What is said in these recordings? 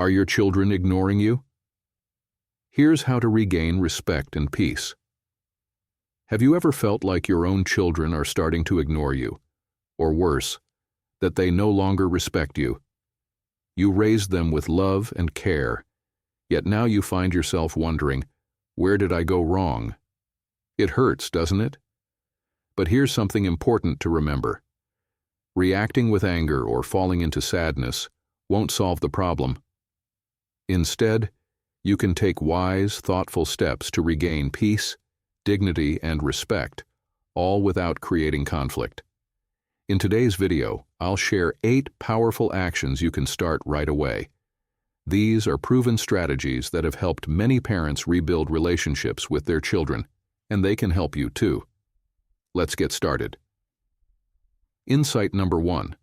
Are your children ignoring you? Here's how to regain respect and peace. Have you ever felt like your own children are starting to ignore you? Or worse, that they no longer respect you? You raised them with love and care, yet now you find yourself wondering, where did I go wrong? It hurts, doesn't it? But here's something important to remember. Reacting with anger or falling into sadness won't solve the problem. Instead, you can take wise, thoughtful steps to regain peace, dignity, and respect, all without creating conflict. In today's video, I'll share 8 powerful actions you can start right away. These are proven strategies that have helped many parents rebuild relationships with their children, and they can help you too. Let's get started. Insight number 1.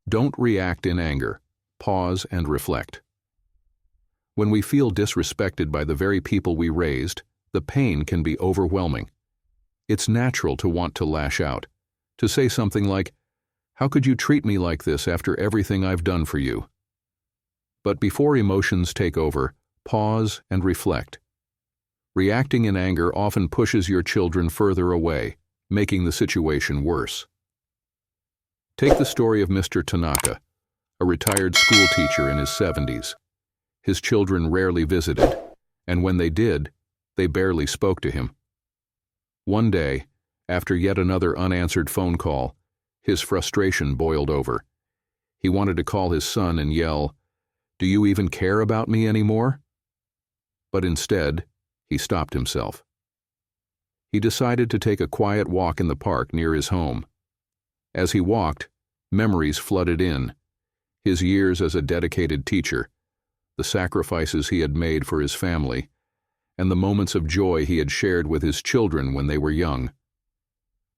Don't react in anger. Pause and reflect. When we feel disrespected by the very people we raised, the pain can be overwhelming. It's natural to want to lash out, to say something like, "How could you treat me like this after everything I've done for you?" But before emotions take over, pause and reflect. Reacting in anger often pushes your children further away, making the situation worse. Take the story of Mr. Tanaka, a retired school teacher in his 70s. His children rarely visited, and when they did, they barely spoke to him. One day, after yet another unanswered phone call, his frustration boiled over. He wanted to call his son and yell, "Do you even care about me anymore?" But instead, he stopped himself. He decided to take a quiet walk in the park near his home. As he walked, memories flooded in. His years as a dedicated teacher, the sacrifices he had made for his family, and the moments of joy he had shared with his children when they were young.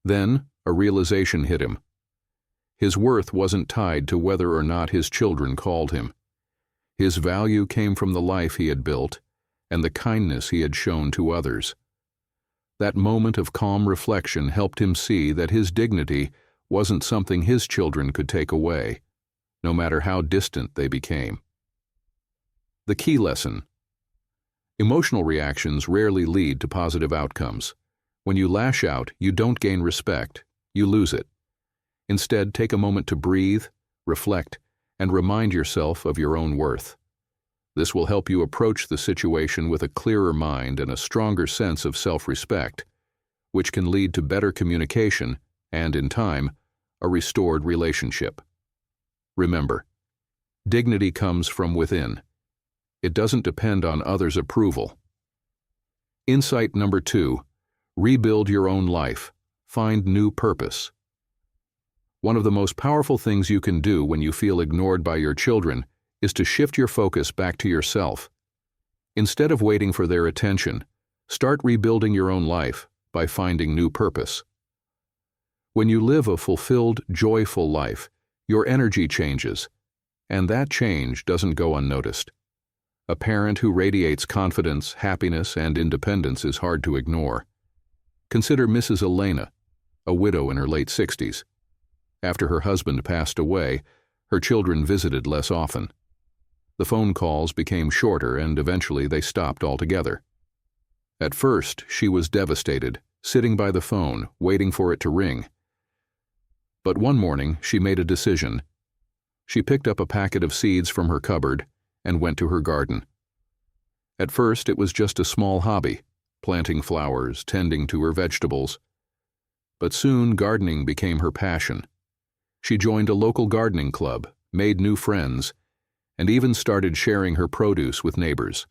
Then, a realization hit him. His worth wasn't tied to whether or not his children called him. His value came from the life he had built and the kindness he had shown to others. That moment of calm reflection helped him see that his dignity wasn't something his children could take away, no matter how distant they became. The key lesson: emotional reactions rarely lead to positive outcomes. When you lash out, you don't gain respect, you lose it. Instead, take a moment to breathe, reflect, and remind yourself of your own worth. This will help you approach the situation with a clearer mind and a stronger sense of self-respect, which can lead to better communication and, in time, a restored relationship. Remember, dignity comes from within. It doesn't depend on others' approval. Insight number 2. Rebuild your own life. Find new purpose. One of the most powerful things you can do when you feel ignored by your children is to shift your focus back to yourself. Instead of waiting for their attention, start rebuilding your own life by finding new purpose. When you live a fulfilled, joyful life, your energy changes, and that change doesn't go unnoticed. A parent who radiates confidence, happiness, and independence is hard to ignore. Consider Mrs. Elena, a widow in her late 60s. After her husband passed away, her children visited less often. The phone calls became shorter and eventually they stopped altogether. At first, she was devastated, sitting by the phone, waiting for it to ring. But one morning, she made a decision. She picked up a packet of seeds from her cupboard and went to her garden. At first, it was just a small hobby, planting flowers, tending to her vegetables. But soon, gardening became her passion. She joined a local gardening club, made new friends, and even started sharing her produce with neighbors.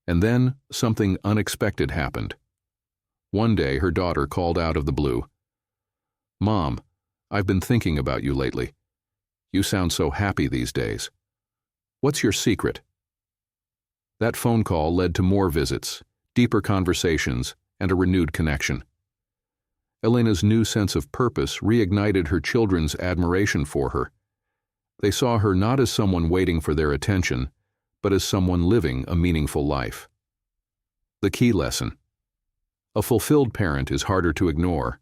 And then, something unexpected happened. One day, her daughter called out of the blue, "Mom, I've been thinking about you lately. You sound so happy these days. What's your secret?" That phone call led to more visits, deeper conversations, and a renewed connection. Elena's new sense of purpose reignited her children's admiration for her. They saw her not as someone waiting for their attention, but as someone living a meaningful life. The key lesson: a fulfilled parent is harder to ignore.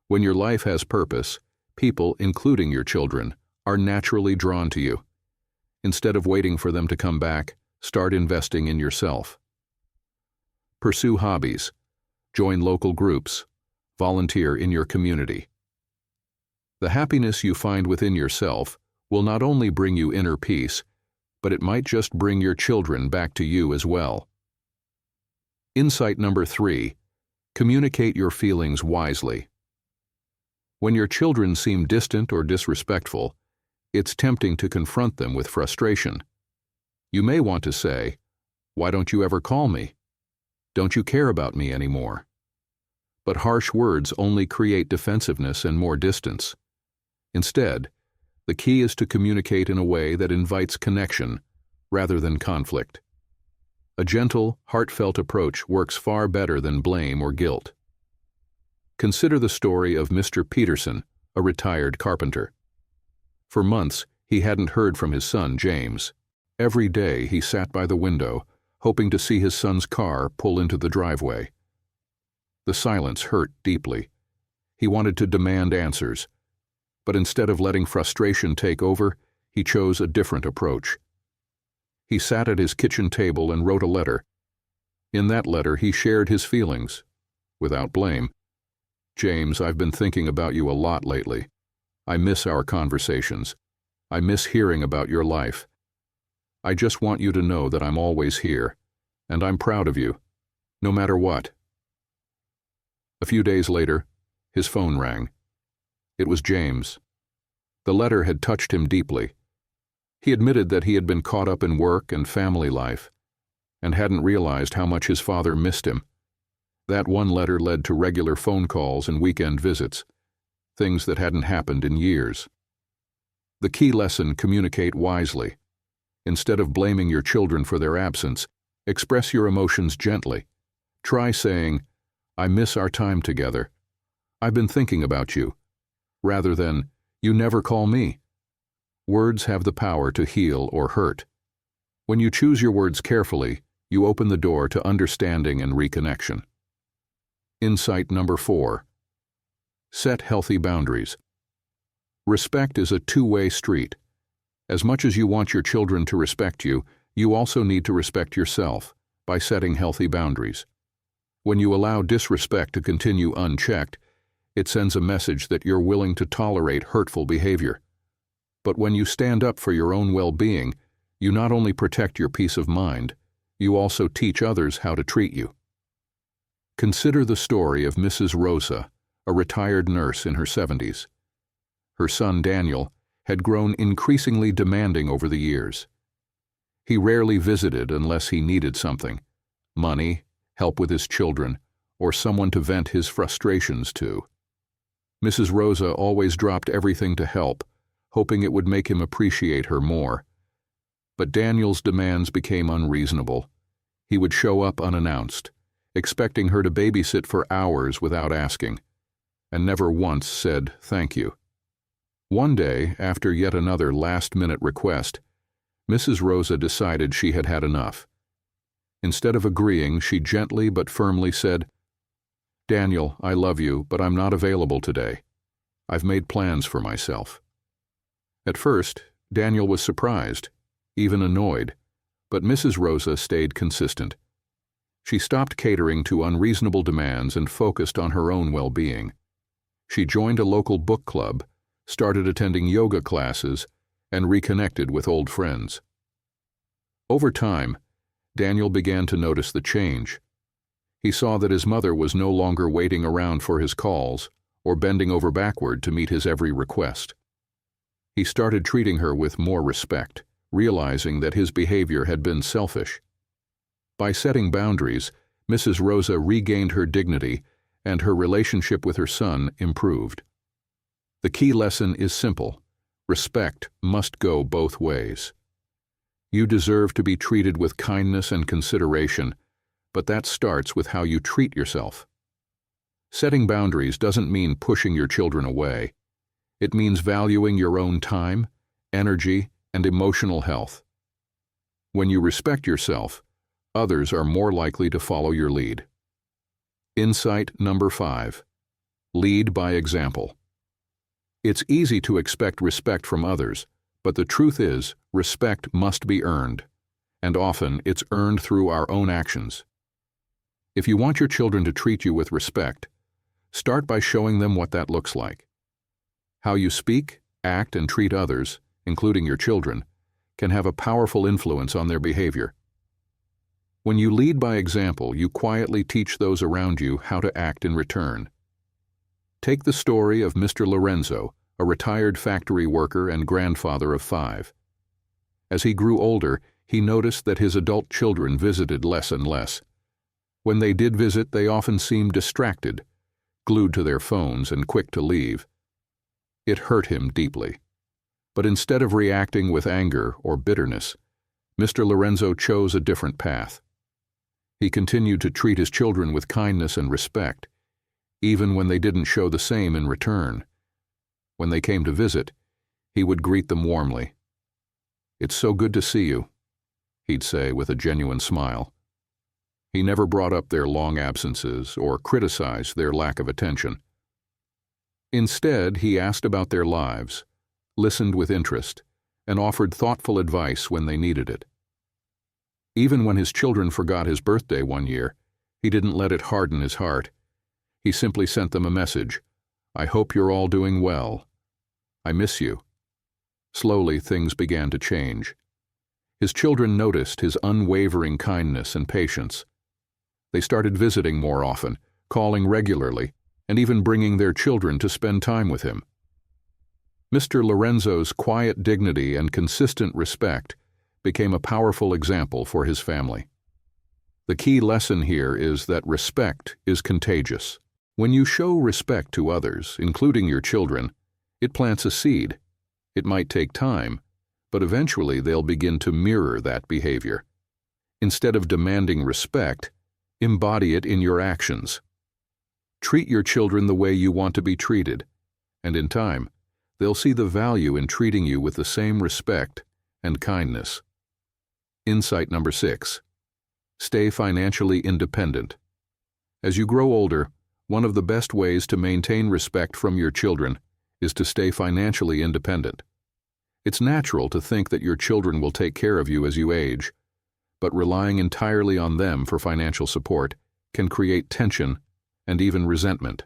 When your life has purpose, people, including your children, are naturally drawn to you. Instead of waiting for them to come back, start investing in yourself. Pursue hobbies. Join local groups. Volunteer in your community. The happiness you find within yourself will not only bring you inner peace, but it might just bring your children back to you as well. Insight number 3. Communicate your feelings wisely. When your children seem distant or disrespectful, it's tempting to confront them with frustration. You may want to say, "Why don't you ever call me? Don't you care about me anymore?" But harsh words only create defensiveness and more distance. Instead, the key is to communicate in a way that invites connection rather than conflict. A gentle, heartfelt approach works far better than blame or guilt. Consider the story of Mr. Peterson, a retired carpenter. For months, he hadn't heard from his son, James. Every day, he sat by the window, hoping to see his son's car pull into the driveway. The silence hurt deeply. He wanted to demand answers, but instead of letting frustration take over, he chose a different approach. He sat at his kitchen table and wrote a letter. In that letter, he shared his feelings, without blame. "James, I've been thinking about you a lot lately. I miss our conversations. I miss hearing about your life. I just want you to know that I'm always here, and I'm proud of you, no matter what." A few days later, his phone rang. It was James. The letter had touched him deeply. He admitted that he had been caught up in work and family life, and hadn't realized how much his father missed him. That one letter led to regular phone calls and weekend visits, things that hadn't happened in years. The key lesson: communicate wisely. Instead of blaming your children for their absence, express your emotions gently. Try saying, "I miss our time together. I've been thinking about you," rather than, "You never call me." Words have the power to heal or hurt. When you choose your words carefully, you open the door to understanding and reconnection. Insight number 4. Set healthy boundaries. Respect is a two-way street. As much as you want your children to respect you, you also need to respect yourself by setting healthy boundaries. When you allow disrespect to continue unchecked, it sends a message that you're willing to tolerate hurtful behavior. But when you stand up for your own well-being, you not only protect your peace of mind, you also teach others how to treat you. Consider the story of Mrs. Rosa, a retired nurse in her 70s. Her son, Daniel, had grown increasingly demanding over the years. He rarely visited unless he needed something: money, help with his children, or someone to vent his frustrations to. Mrs. Rosa always dropped everything to help, hoping it would make him appreciate her more. But Daniel's demands became unreasonable. He would show up unannounced, expecting her to babysit for hours without asking, and never once said thank you. One day, after yet another last-minute request, Mrs. Rosa decided she had had enough. Instead of agreeing, she gently but firmly said, "Daniel, I love you, but I'm not available today. I've made plans for myself." At first, Daniel was surprised, even annoyed, but Mrs. Rosa stayed consistent. She stopped catering to unreasonable demands and focused on her own well-being. She joined a local book club, started attending yoga classes, and reconnected with old friends. Over time, Daniel began to notice the change. He saw that his mother was no longer waiting around for his calls or bending over backward to meet his every request. He started treating her with more respect, realizing that his behavior had been selfish. By setting boundaries, Mrs. Rosa regained her dignity, and her relationship with her son improved. The key lesson is simple: respect must go both ways. You deserve to be treated with kindness and consideration, but that starts with how you treat yourself. Setting boundaries doesn't mean pushing your children away. It means valuing your own time, energy, and emotional health. When you respect yourself, others are more likely to follow your lead. Insight number 5. Lead by example. It's easy to expect respect from others, But the truth is, respect must be earned, and often it's earned through our own actions. If you want your children to treat you with respect, start by showing them what that looks like. How you speak, act, and treat others, including your children, can have a powerful influence on their behavior. When you lead by example, you quietly teach those around you how to act in return. Take the story of Mr. Lorenzo, a retired factory worker and grandfather of 5. As he grew older, he noticed that his adult children visited less and less. When they did visit, they often seemed distracted, glued to their phones and quick to leave. It hurt him deeply. But instead of reacting with anger or bitterness, Mr. Lorenzo chose a different path. He continued to treat his children with kindness and respect, even when they didn't show the same in return. When they came to visit, he would greet them warmly. "It's so good to see you," he'd say with a genuine smile. He never brought up their long absences or criticized their lack of attention. Instead, he asked about their lives, listened with interest, and offered thoughtful advice when they needed it. Even when his children forgot his birthday one year, he didn't let it harden his heart. He simply sent them a message: "I hope you're all doing well. I miss you." Slowly, things began to change. His children noticed his unwavering kindness and patience. They started visiting more often, calling regularly, and even bringing their children to spend time with him. Mr. Lorenzo's quiet dignity and consistent respect became a powerful example for his family. The key lesson here is that respect is contagious. When you show respect to others, including your children, it plants a seed. It might take time, but eventually they'll begin to mirror that behavior. Instead of demanding respect, embody it in your actions. Treat your children the way you want to be treated, and in time, they'll see the value in treating you with the same respect and kindness. Insight number 6. Stay financially independent. As you grow older, one of the best ways to maintain respect from your children is to stay financially independent. It's natural to think that your children will take care of you as you age, but relying entirely on them for financial support can create tension and even resentment.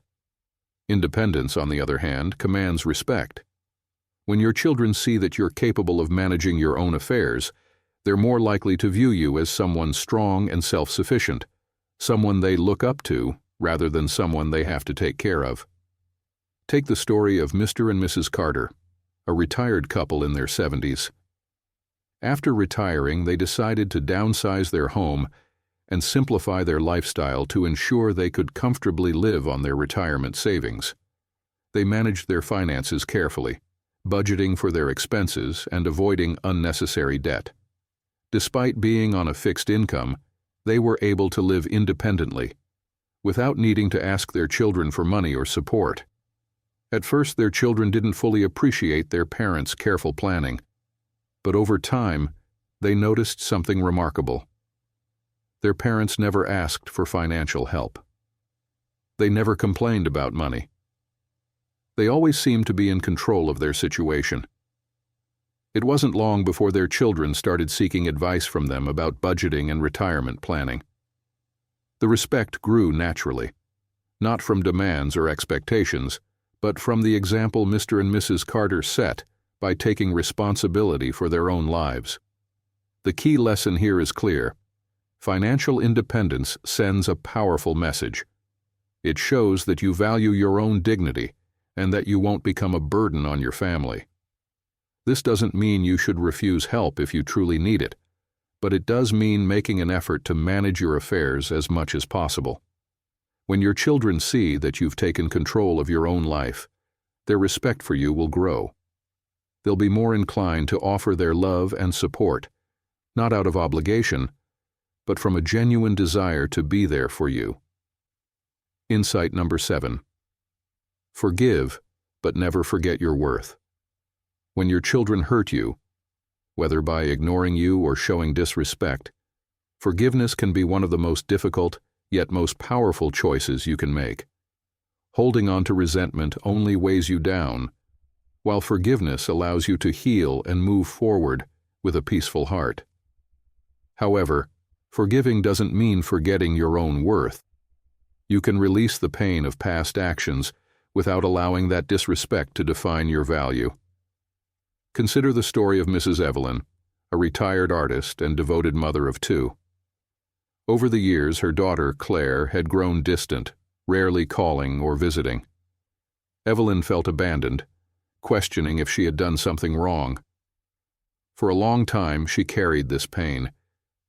Independence, on the other hand, commands respect. When your children see that you're capable of managing your own affairs, they're more likely to view you as someone strong and self-sufficient, someone they look up to rather than someone they have to take care of. Take the story of Mr. and Mrs. Carter, a retired couple in their 70s. After retiring, they decided to downsize their home and simplify their lifestyle to ensure they could comfortably live on their retirement savings. They managed their finances carefully, budgeting for their expenses and avoiding unnecessary debt. Despite being on a fixed income, they were able to live independently, without needing to ask their children for money or support. At first, their children didn't fully appreciate their parents' careful planning, but over time, they noticed something remarkable. Their parents never asked for financial help. They never complained about money. They always seemed to be in control of their situation. It wasn't long before their children started seeking advice from them about budgeting and retirement planning. The respect grew naturally, not from demands or expectations, but from the example Mr. and Mrs. Carter set by taking responsibility for their own lives. The key lesson here is clear. Financial independence sends a powerful message. It shows that you value your own dignity and that you won't become a burden on your family. This doesn't mean you should refuse help if you truly need it, but it does mean making an effort to manage your affairs as much as possible. When your children see that you've taken control of your own life, their respect for you will grow. They'll be more inclined to offer their love and support, not out of obligation, but from a genuine desire to be there for you. Insight number 7. Forgive, but never forget your worth. When your children hurt you, whether by ignoring you or showing disrespect, forgiveness can be one of the most difficult, yet most powerful choices you can make. Holding on to resentment only weighs you down, while forgiveness allows you to heal and move forward with a peaceful heart. However, forgiving doesn't mean forgetting your own worth. You can release the pain of past actions without allowing that disrespect to define your value. Consider the story of Mrs. Evelyn, a retired artist and devoted mother of two. Over the years, her daughter, Claire, had grown distant, rarely calling or visiting. Evelyn felt abandoned, questioning if she had done something wrong. For a long time, she carried this pain,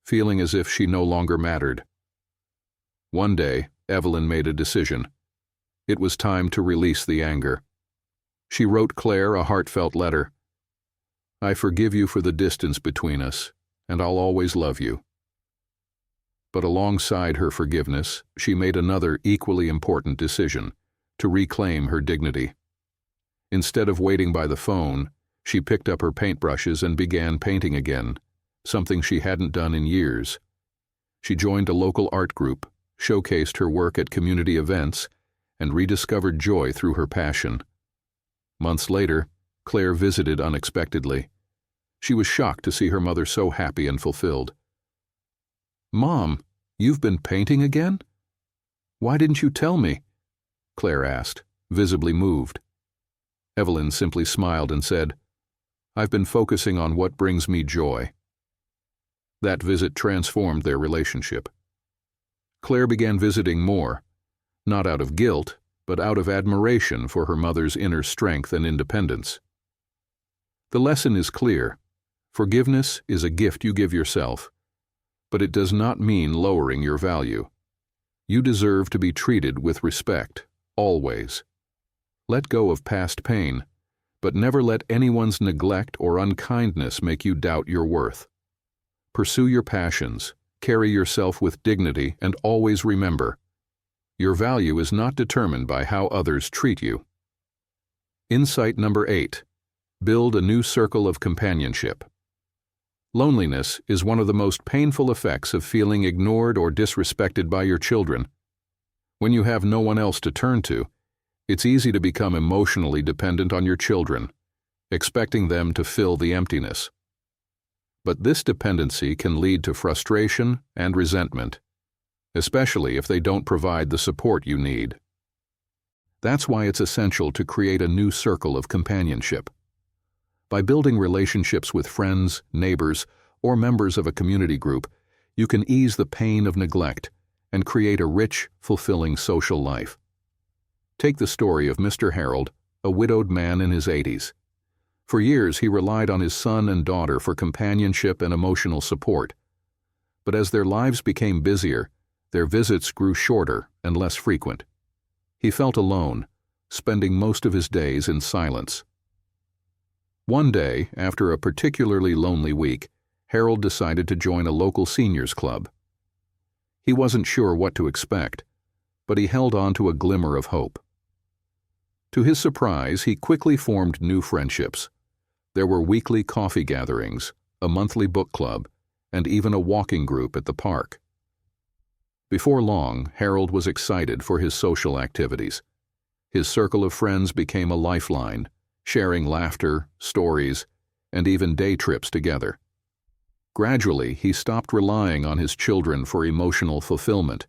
feeling as if she no longer mattered. One day, Evelyn made a decision. It was time to release the anger. She wrote Claire a heartfelt letter. "I forgive you for the distance between us, and I'll always love you." But alongside her forgiveness, she made another equally important decision: to reclaim her dignity. Instead of waiting by the phone, she picked up her paintbrushes and began painting again, something she hadn't done in years. She joined a local art group, showcased her work at community events, and rediscovered joy through her passion. Months later, Claire visited unexpectedly. She was shocked to see her mother so happy and fulfilled. "Mom, you've been painting again? Why didn't you tell me?" Claire asked, visibly moved. Evelyn simply smiled and said, "I've been focusing on what brings me joy." That visit transformed their relationship. Claire began visiting more, not out of guilt, but out of admiration for her mother's inner strength and independence. The lesson is clear. Forgiveness is a gift you give yourself, but it does not mean lowering your value. You deserve to be treated with respect, always. Let go of past pain, but never let anyone's neglect or unkindness make you doubt your worth. Pursue your passions, carry yourself with dignity, and always remember, your value is not determined by how others treat you. Insight number 8. Build a new circle of companionship. Loneliness is one of the most painful effects of feeling ignored or disrespected by your children. When you have no one else to turn to, it's easy to become emotionally dependent on your children, expecting them to fill the emptiness. But this dependency can lead to frustration and resentment, especially if they don't provide the support you need. That's why it's essential to create a new circle of companionship. By building relationships with friends, neighbors, or members of a community group, you can ease the pain of neglect and create a rich, fulfilling social life. Take the story of Mr. Harold, a widowed man in his 80s. For years, he relied on his son and daughter for companionship and emotional support. But as their lives became busier, their visits grew shorter and less frequent. He felt alone, spending most of his days in silence. One day, after a particularly lonely week, Harold decided to join a local seniors club. He wasn't sure what to expect, but he held on to a glimmer of hope. To his surprise, he quickly formed new friendships. There were weekly coffee gatherings, a monthly book club, and even a walking group at the park. Before long, Harold was excited for his social activities. His circle of friends became a lifeline, sharing laughter, stories, and even day trips together. Gradually, he stopped relying on his children for emotional fulfillment.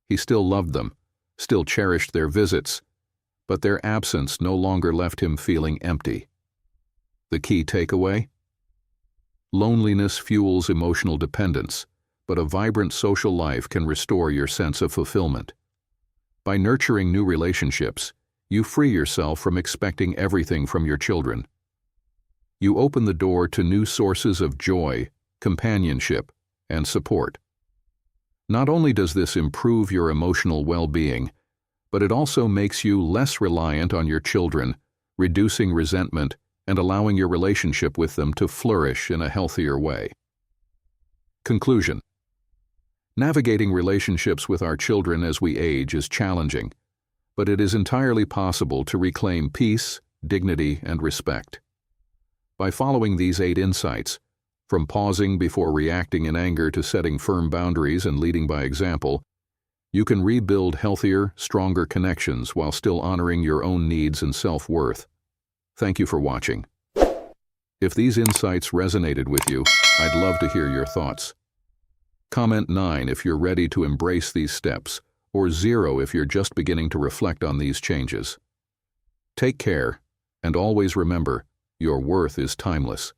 He still loved them, still cherished their visits, but their absence no longer left him feeling empty. The key takeaway? Loneliness fuels emotional dependence, but a vibrant social life can restore your sense of fulfillment. By nurturing new relationships, you free yourself from expecting everything from your children. You open the door to new sources of joy, companionship, and support. Not only does this improve your emotional well-being, but it also makes you less reliant on your children, reducing resentment and allowing your relationship with them to flourish in a healthier way. Conclusion. Navigating relationships with our children as we age is challenging, but it is entirely possible to reclaim peace, dignity, and respect. By following these 8 insights, from pausing before reacting in anger to setting firm boundaries and leading by example, you can rebuild healthier, stronger connections while still honoring your own needs and self-worth. Thank you for watching. If these insights resonated with you, I'd love to hear your thoughts. Comment 9 if you're ready to embrace these steps, or 0 if you're just beginning to reflect on these changes. Take care, and always remember, your worth is timeless.